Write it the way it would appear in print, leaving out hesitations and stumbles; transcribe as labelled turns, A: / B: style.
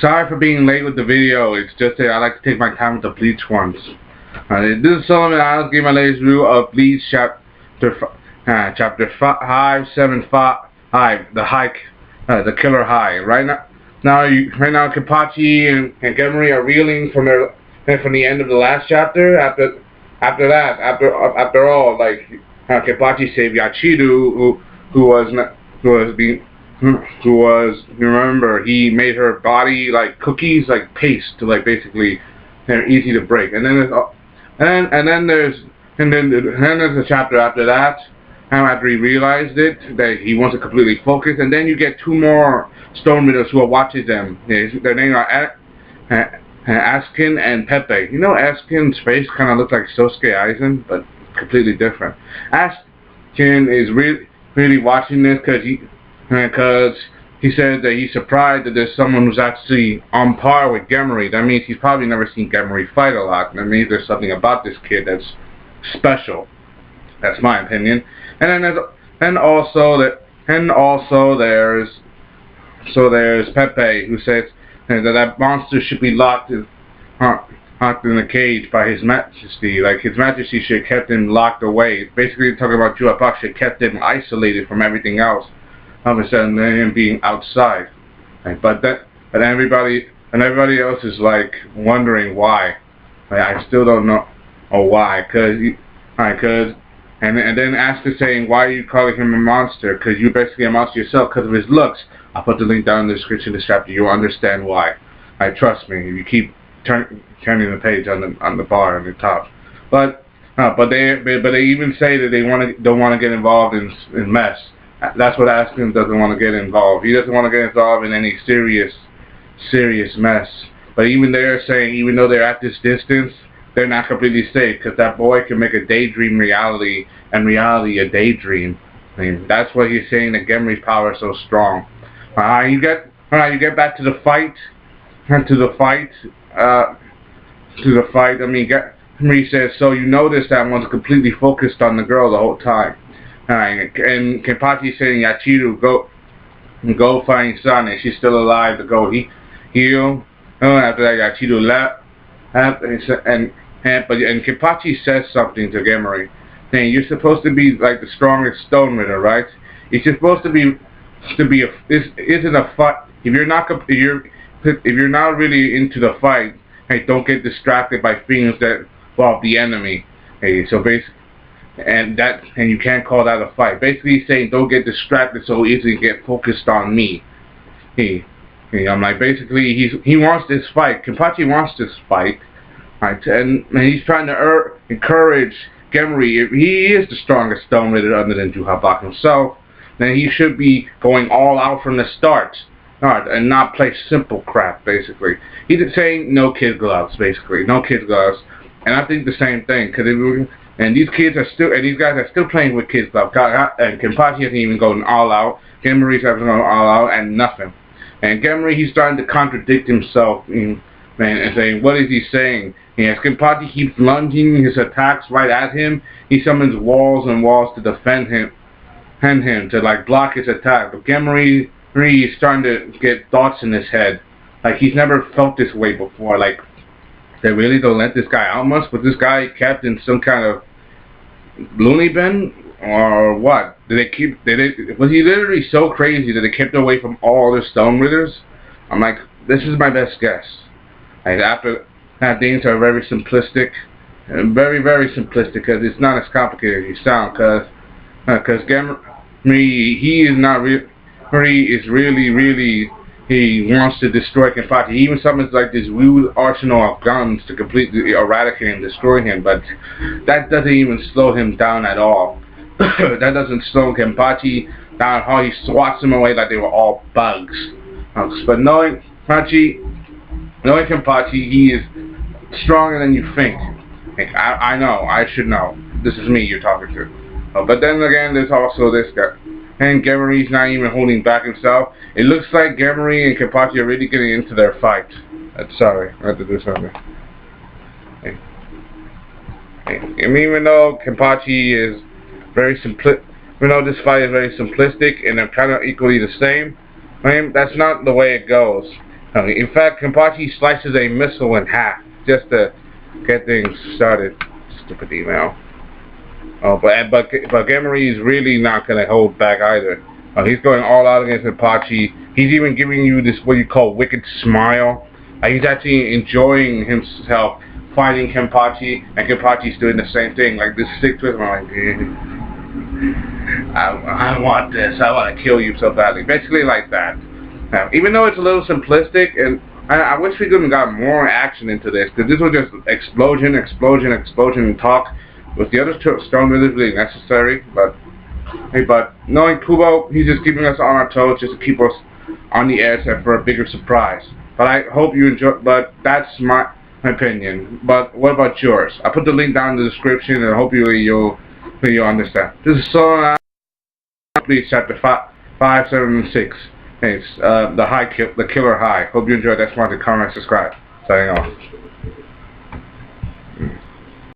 A: Sorry for being late with the video. It's just that I like to take my time with the Bleach ones. This is Solomon. I'll give my latest review of Bleach chapter 575, the Killer High. Right now, Kenpachi and Gemuri are reeling from the end of the last chapter. After all, like Kenpachi saved Yachiru, you remember, he made her body like cookies, like paste, to like basically they're easy to break. And then there's a chapter after that, and after he realized it, that he wants to completely focus. And then you get two more Stone Ridders who watches them. Their names are Askin and Pepe. You know, Askin's face kind of looks like Sosuke Aizen, but completely different. Askin is really watching this because he said that he's surprised that there's someone who's actually on par with Gemuri. That means he's probably never seen Gemuri fight a lot. That means there's something about this kid that's special. That's my opinion. And then also there's Pepe, who says that monster should be locked in a cage by His Majesty. Like His Majesty should have kept him locked away. Basically talking about Juapak should have kept him isolated from everything else. All of a sudden, him being outside, but everybody else is like wondering why. I still don't know why. And then Asuka saying, why are you calling him a monster? Because you're basically a monster yourself because of his looks. I'll put the link down in the description of this chapter. You'll understand why. Trust me. If you keep turning the page on the bar on the top, but they even say that they don't want to get involved in mess. That's what Askin doesn't want to get involved. He doesn't want to get involved in any serious mess. But even they're saying, even though they're at this distance, they're not completely safe because that boy can make a daydream reality, and reality a daydream. I mean, that's what he's saying. That Gemuri's power is so strong. You get back to the fight. I mean, Gemuri says, so you notice that one's completely focused on the girl the whole time. And Kenpachi saying, Yachiru, go find Sun, and she's still alive to go heal. After that, Yachiru left, and Kenpachi says something to Gemuri, saying, you're supposed to be like the strongest Stone Ritter, right? It's supposed to be this isn't a fight. If you're not really into the fight, hey, don't get distracted by things that involve the enemy. Hey, so basically. And you can't call that a fight. Basically, he's saying don't get distracted so easily, get focused on me. I'm like, basically, he wants this fight. Kenpachi wants this fight, right? And he's trying to encourage Gemuri. If he is the strongest Stone Ritter other than Juhabak himself, then he should be going all out from the start, and not play simple crap. Basically, he's saying no kid gloves. Basically, no kid gloves. And I think the same thing because and these guys are still playing with kids' gloves. And Kenpachi hasn't even gone all out. Gemuri's hasn't gone all out, and nothing. And Gemuri, he's starting to contradict himself, and saying, what is he saying? As Kenpachi keeps lunging his attacks right at him, he summons walls and walls to defend him, to like block his attack. But Gemuri is starting to get thoughts in his head, like he's never felt this way before. Like, they really don't let this guy out much, but this guy kept in some kind of loony bin, or what? Was he literally so crazy that they kept away from all other Stone Ritters? I'm like, this is my best guess. Like, after that, things are very simplistic, very, very simplistic, because it's not as complicated as you sound, because Gemuri, he wants to destroy Kenpachi. He even summons like this huge arsenal of guns to completely eradicate and destroy him, but that doesn't even slow him down at all. That doesn't slow Kenpachi down how he swats them away like they were all bugs. But knowing Kenpachi, he is stronger than you think. Like, I know, I should know. This is me you're talking to. But then again, there's also this guy. And Gemuri's not even holding back himself. It looks like Gemuri and Kenpachi are really getting into their fight. Sorry, I have to do something. And even though Kenpachi is very even though this fight is very simplistic and they're kind of equally the same, that's not the way it goes. In fact, Kenpachi slices a missile in half just to get things started. Stupid email. Oh, but Emery is really not going to hold back either. He's going all out against Kenpachi. He's even giving you this what you call wicked smile. He's actually enjoying himself fighting Kenpachi, and Kenpachi's doing the same thing. Like this sick twist. I'm like, I want this. I want to kill you so badly. Basically like that. Even though it's a little simplistic, and I wish we could have got more action into this, because this was just explosion, and talk. With the other Stone Wizards really necessary, but knowing Kubo, he's just keeping us on our toes just to keep us on the edge for a bigger surprise. But I hope you enjoy. But that's my opinion. But what about yours? I put the link down in the description, and I hope you'll understand. This is so. Please chapter 5, 7, and 6. It's the Killer High. Hope you enjoyed. That's why to comment, subscribe. Signing off.